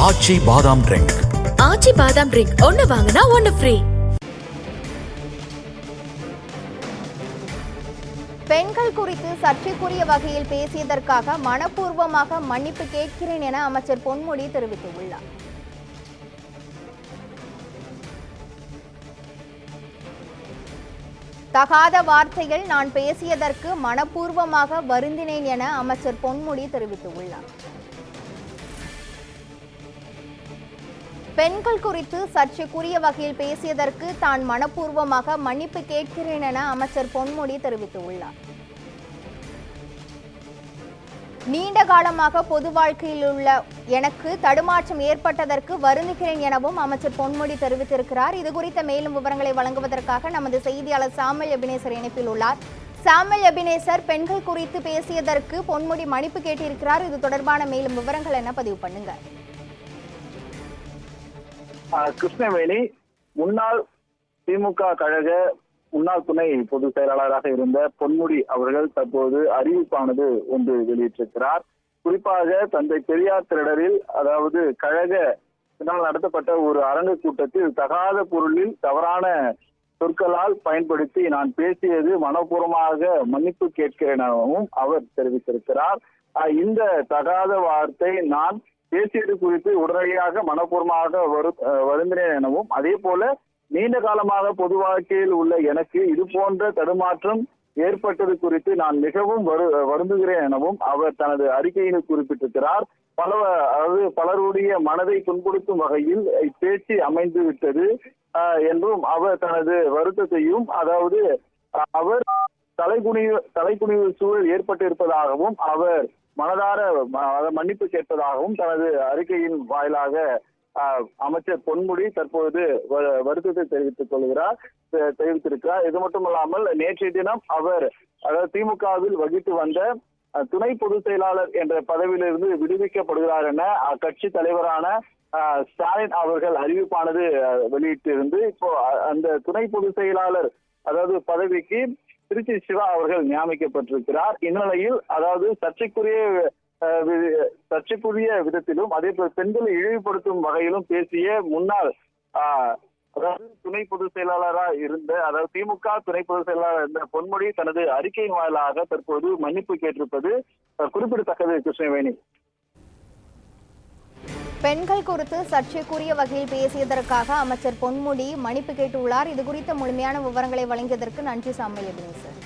ஆச்சி பாதாம் ட்ரிங்க். ஆச்சி பாதாம் ட்ரிங்க் ஒன்னு வாங்கினா ஒன்னு ஃப்ரீ. பெண்கள் குறித்து சர்ச்சைக்குரிய வகையில் பேசியதற்காக மனப்பூர்வமாக மன்னிப்பு கேட்கிறேன் என அமைச்சர் பொன்முடி தெரிவித்துள்ளார். தகாத வார்த்தைகள் நான் பேசியதற்கு மனப்பூர்வமாக வருந்தினேன் என அமைச்சர் பொன்முடி தெரிவித்துள்ளார். பெண்கள் குறித்து சர்ச்சைக்குரிய வகையில் பேசியதற்கு தான் மனப்பூர்வமாக மன்னிப்பு கேட்கிறேன் என அமைச்சர் பொன்முடி தெரிவித்துள்ளார். நீண்ட காலமாக பொது வாழ்க்கையில் உள்ள எனக்கு தடுமாற்றம் ஏற்பட்டதற்கு வருந்துகிறேன் எனவும் அமைச்சர் பொன்முடி தெரிவித்திருக்கிறார். இது குறித்த மேலும் விவரங்களை வழங்குவதற்காக நமது செய்தியாளர் சாமுவேல் எபினேசர் இணைப்பில் உள்ளார். சாமுவேல் எபினேசர், பெண்கள் குறித்து பேசியதற்கு பொன்முடி மன்னிப்பு கேட்டிருக்கிறார். இது தொடர்பான மேலும் விவரங்கள் என்ன பதிவு பண்ணுங்க. கிருஷ்ணவேணி, முன்னாள் திமுக கழக முன்னாள் துணை பொதுச் செயலாளராக இருந்த பொன்முடி அவர்கள் தற்போது அறிவிப்பானது ஒன்று வெளியிட்டிருக்கிறார். குறிப்பாக தந்தை பெரியார் திடலில், அதாவது கழக நடத்தப்பட்ட ஒரு அரங்கு கூட்டத்தில் தகாத பொருளில் தவறான சொற்களால் பயன்படுத்தி நான் பேசியது மனப்பூர்வமாக மன்னிப்பு கேட்கிறேன் எனவும் அவர் தெரிவித்திருக்கிறார். இந்த தகாத வார்த்தை நான் பேசியது குறித்து உடனடியாக மனப்பூர்வமாக வருந்தினேன் எனவும், அதே போல நீண்ட காலமாக பொது வாழ்க்கையில் உள்ள எனக்கு இது போன்ற தடுமாற்றம் ஏற்பட்டது குறித்து நான் மிகவும் வருந்துகிறேன் எனவும் அவர் தனது அறிக்கையில் குறிப்பிட்டிருக்கிறார். பலருடைய மனதை துன்புறுத்தும் வகையில் பேச்சு அமைந்து விட்டது என்றும் அவர் தனது வருத்தத்தையும், அதாவது அவர் தலைக்குனிவு சூழல் ஏற்பட்டிருப்பதாகவும் அவர் மனதார மன்னிப்பு கேட்பதாகவும் தனது அறிக்கையின் வாயிலாக அமைச்சர் பொன்முடி தற்போது வருத்தத்தை தெரிவித்திருக்கிறார். இது மட்டுமல்லாமல் நேற்றைய தினம் அவர், அதாவது திமுகவில் வகித்து வந்த துணை பொதுச் செயலாளர் என்ற பதவியிலிருந்து விடுவிக்கப்படுகிறார் என அக்கட்சி தலைவரான ஸ்டாலின் அவர்கள் அறிவிப்பானது வெளியிட்டிருந்து, இப்போ அந்த துணை பொதுச் செயலாளர் அதாவது பதவிக்கு திருச்சி சிவா அவர்கள் நியமிக்கப்பட்டிருக்கிறார். இந்நிலையில், அதாவது சர்ச்சைக்குரிய விதத்திலும் அதே போல பெண்களை இழிவுபடுத்தும் வகையிலும் பேசிய முன்னாள் அதாவது துணை பொதுச் செயலாளராக இருந்த, அதாவது திமுக துணை பொதுச் செயலாளர் இருந்த பொன்முடி தனது அறிக்கையின் வாயிலாக தற்போது மன்னிப்பு கேட்டிருப்பது குறிப்பிடத்தக்கது. கிருஷ்ணவேணி, பெண்கள் குறித்து சர்ச்சைக்குரிய வகையில் பேசியதற்காக அமைச்சர் பொன்முடி மன்னிப்பு கேட்டுள்ளார். இது குறித்த முழுமையான விவரங்களை வழங்கியதற்கு நன்றி சாமுவேல் எபினேசர்.